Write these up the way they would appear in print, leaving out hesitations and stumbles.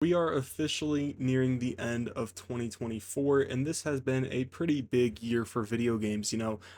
We are officially nearing the end of 2024, and this has been a pretty big year for video games.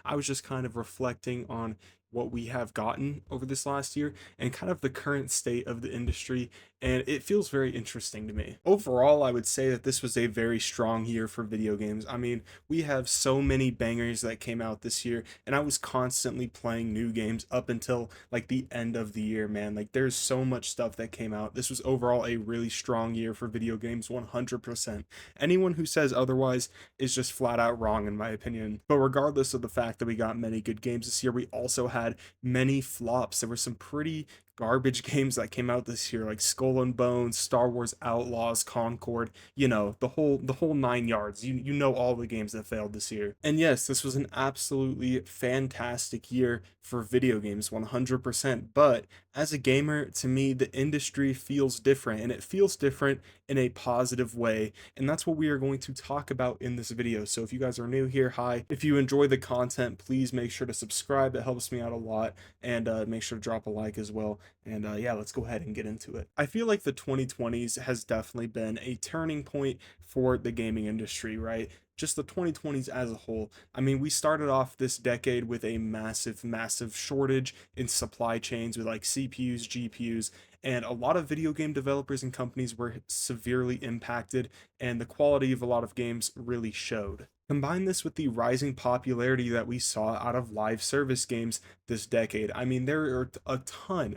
I was just kind of reflecting on what we have gotten over this last year and kind of the current state of the industry, and it feels very interesting to me. Overall, I would say that this was a very strong year for video games. I mean, we have so many bangers that came out this year, and I was constantly playing new games up until like the end of the year, man. Like, there's so much stuff that came out. This was overall a really strong year for video games, 100%. Anyone who says otherwise is just flat out wrong, in my opinion. But regardless of the fact that we got many good games this year, we also had many flops. There were some pretty garbage games that came out this year, like Skull and Bones, Star Wars Outlaws, Concord, the whole 9 yards. You know all the games that failed this year. And yes, this was an absolutely fantastic year for video games, 100%. But as a gamer, to me, the industry feels different, and it feels different in a positive way. And that's what we are going to talk about in this video. So if you guys are new here, hi. If you enjoy the content, please make sure to subscribe. It helps me out a lot. And make sure to drop a like as well. And yeah, let's go ahead and get into it. I feel like the 2020s has definitely been a turning point for the gaming industry, right? Just the 2020s as a whole. I mean, we started off this decade with a massive, massive shortage in supply chains with like CPUs, GPUs, and a lot of video game developers and companies were severely impacted, and the quality of a lot of games really showed. Combine this with the rising popularity that we saw out of live service games this decade. I mean, there are a ton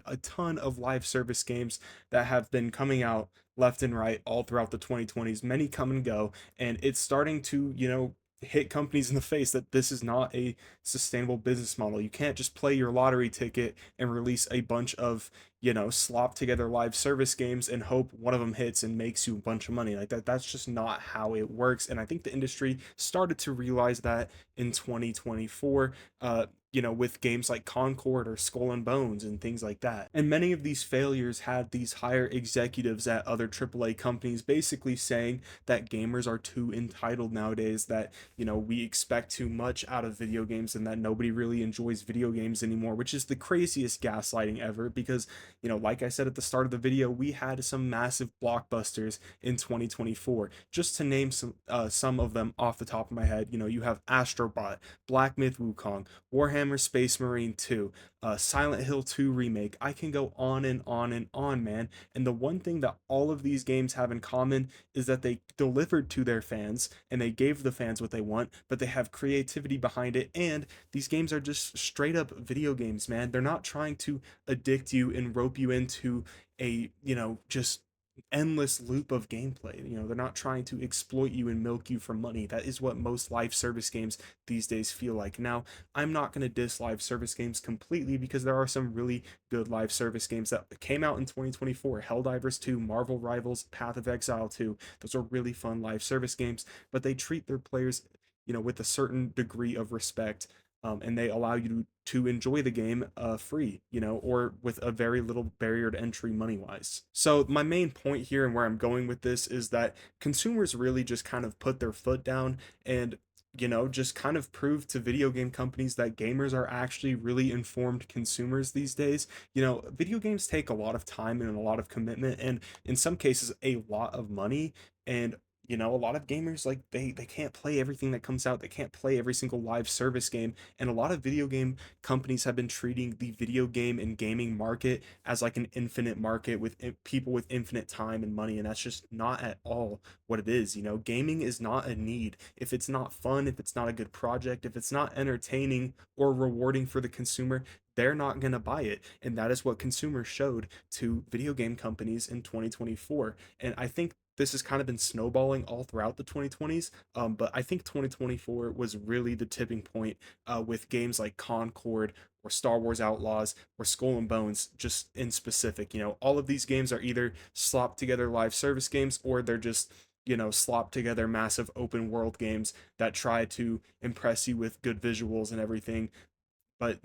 of live service games that have been coming out left and right all throughout the 2020s. Many come and go, and it's starting to, hit companies in the face that this is not a sustainable business model. You can't just play your lottery ticket and release a bunch of, slop together live service games and hope one of them hits and makes you a bunch of money. Like that's just not how it works. And I think the industry started to realize that in 2024. With games like Concord or Skull and Bones and things like that. And many of these failures had these higher executives at other AAA companies basically saying that gamers are too entitled nowadays, that, we expect too much out of video games and that nobody really enjoys video games anymore, which is the craziest gaslighting ever because, like I said at the start of the video, we had some massive blockbusters in 2024. Just to name some of them off the top of my head, you have Astrobot, Black Myth Wukong, Warhammer Space Marine 2, Silent Hill 2 remake. I can go on and on and on, man. And the one thing that all of these games have in common is that they delivered to their fans and they gave the fans what they want, but they have creativity behind it. And these games are just straight up video games, man. They're not trying to addict you and rope you into a, just endless loop of gameplay. They're not trying to exploit you and milk you for money. That is what most live service games these days feel like. Now, I'm not going to diss live service games completely because there are some really good live service games that came out in 2024. Helldivers 2, Marvel Rivals, Path of Exile 2. Those are really fun live service games, but they treat their players, with a certain degree of respect, and they allow you to enjoy the game free, or with a very little barrier to entry money wise. So, my main point here and where I'm going with this is that consumers really just kind of put their foot down and just kind of prove to video game companies that gamers are actually really informed consumers these days. Video games take a lot of time and a lot of commitment, and in some cases, a lot of money. And a lot of gamers, like, they can't play everything that comes out. They can't play every single live service game, and a lot of video game companies have been treating the video game and gaming market as like an infinite market with people with infinite time and money, and that's just not at all what it is. Gaming is not a need. If it's not fun, if it's not a good project, if it's not entertaining or rewarding for the consumer, they're not going to buy it. And that is what consumers showed to video game companies in 2024. And I think this has kind of been snowballing all throughout the 2020s. But I think 2024 was really the tipping point with games like Concord or Star Wars Outlaws or Skull and Bones, just in specific. All of these games are either slopped together live service games or they're just, slop together massive open world games that try to impress you with good visuals and everything, but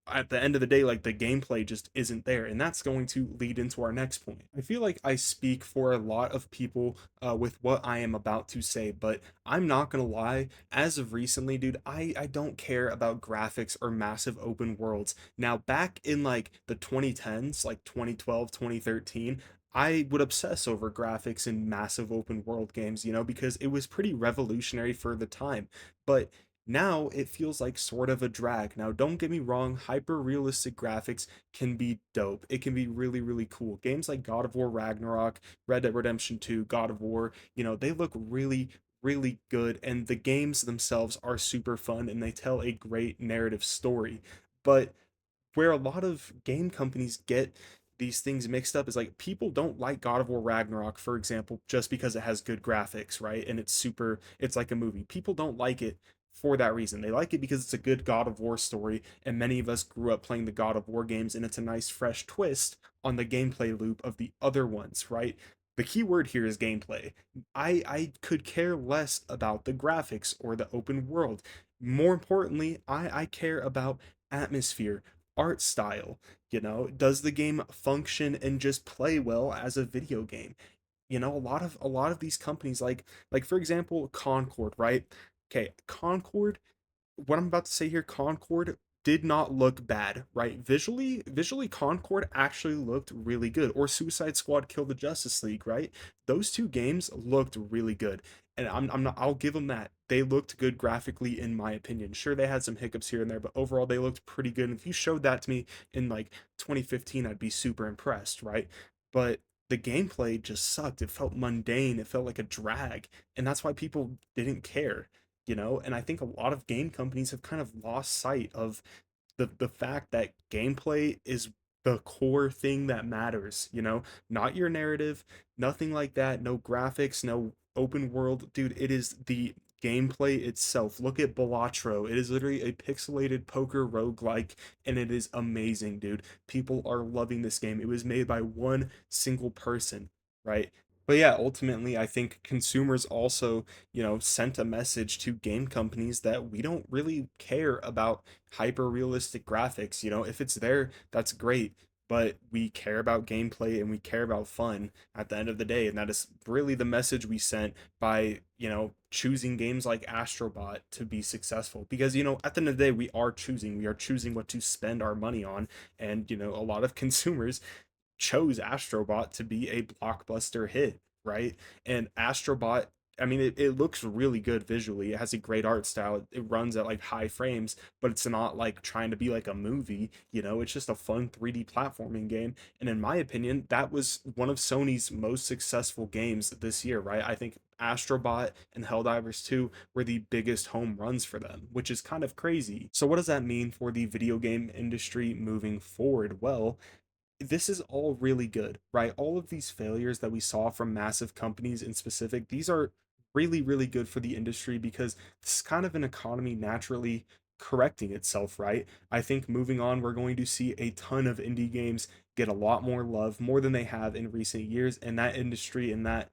at the end of the day, like, the gameplay just isn't there, and that's going to lead into our next point. I feel like I speak for a lot of people with what I am about to say, but I'm not gonna lie, as of recently, dude, I don't care about graphics or massive open worlds. Now, back in like the 2010s, like 2012, 2013, I would obsess over graphics in massive open world games, because it was pretty revolutionary for the time. But now it feels like sort of a drag. Now, don't get me wrong, hyper realistic graphics can be dope. It can be really, really cool. Games like God of War Ragnarok, Red Dead Redemption 2, God of War, they look really, really good. And the games themselves are super fun and they tell a great narrative story. But where a lot of game companies get these things mixed up is like people don't like God of War Ragnarok, for example, just because it has good graphics, right? And it's like a movie. People don't like it for that reason. They like it because it's a good God of War story, and many of us grew up playing the God of War games, and it's a nice fresh twist on the gameplay loop of the other ones, right? The key word here is gameplay. I could care less about the graphics or the open world. More importantly, I care about atmosphere, art style. Does the game function and just play well as a video game? A lot of these companies, like for example Concord, right? Okay, Concord, what I'm about to say here, Concord did not look bad, right? Visually, Concord actually looked really good. Or Suicide Squad Kill the Justice League, right? Those two games looked really good. And I'm not, I'll give them that. They looked good graphically, in my opinion. Sure, they had some hiccups here and there, but overall, they looked pretty good. And if you showed that to me in like 2015, I'd be super impressed, right? But the gameplay just sucked. It felt mundane. It felt like a drag. And that's why people didn't care, and I think a lot of game companies have kind of lost sight of the fact that gameplay is the core thing that matters, not your narrative, nothing like that, no graphics, no open world. Dude, it is the gameplay itself. Look at Balatro. It is literally a pixelated poker roguelike, and it is amazing, dude. People are loving this game. It was made by one single person, right? But yeah, ultimately, I think consumers also, sent a message to game companies that we don't really care about hyper realistic graphics. If it's there, that's great. But we care about gameplay and we care about fun at the end of the day. And that is really the message we sent by, choosing games like Astrobot to be successful. Because, at the end of the day, we are choosing what to spend our money on. And, a lot of consumers chose Astrobot to be a blockbuster hit, right? And Astrobot, I mean, it looks really good visually. It has a great art style. It runs at like high frames, but it's not like trying to be like a movie, It's just a fun 3D platforming game. And in my opinion, that was one of Sony's most successful games this year, right? I think Astrobot and Helldivers 2 were the biggest home runs for them, which is kind of crazy. So, what does that mean for the video game industry moving forward? Well, this is all really good, right? All of these failures that we saw from massive companies in specific, these are really, really good for the industry because this is kind of an economy naturally correcting itself, right? I think moving on, we're going to see a ton of indie games get a lot more love, more than they have in recent years, and that industry and that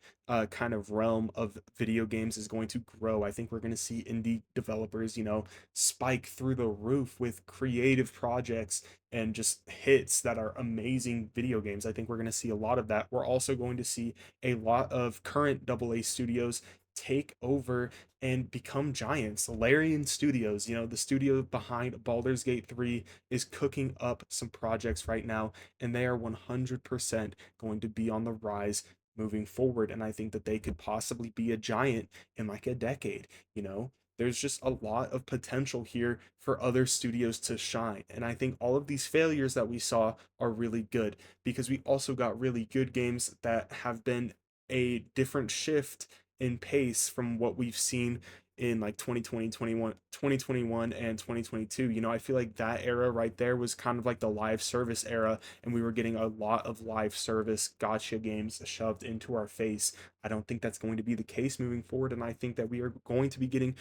kind of realm of video games is going to grow. I think we're going to see indie developers, spike through the roof with creative projects and just hits that are amazing video games. I think we're going to see a lot of that. We're also going to see a lot of current AA studios take over and become giants. Larian Studios, the studio behind Baldur's Gate 3, is cooking up some projects right now, and they are 100% going to be on the rise moving forward. And I think that they could possibly be a giant in like a decade, there's just a lot of potential here for other studios to shine. And I think all of these failures that we saw are really good because we also got really good games that have been a different shift in pace from what we've seen in like 2020, 2021 and 2022. I feel like that era right there was kind of like the live service era, and we were getting a lot of live service gotcha games shoved into our face. I don't think that's going to be the case moving forward, and I think that we are going to be getting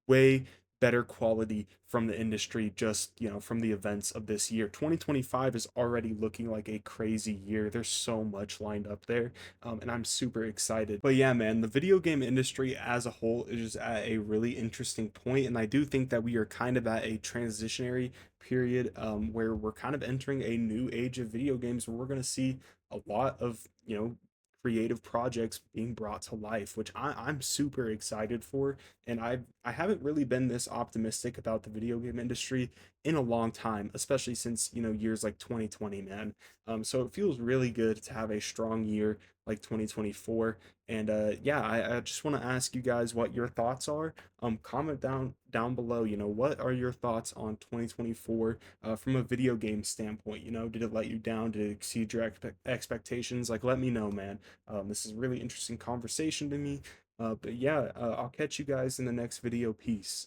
way better quality from the industry, just from the events of this year. 2025 is already looking like a crazy year. There's so much lined up there, and I'm super excited. But yeah, man, the video game industry as a whole is just at a really interesting point, and I do think that we are kind of at a transitionary period, where we're kind of entering a new age of video games where we're going to see a lot of creative projects being brought to life, which I'm super excited for. And I haven't really been this optimistic about the video game industry in a long time, especially since, years like 2020, man. So it feels really good to have a strong year like 2024. And yeah, I just want to ask you guys what your thoughts are. Comment down below, what are your thoughts on 2024 from a video game standpoint? Did it let you down? Did it exceed your expectations? Like, let me know, man. This is a really interesting conversation to me. But yeah, I'll catch you guys in the next video. Peace.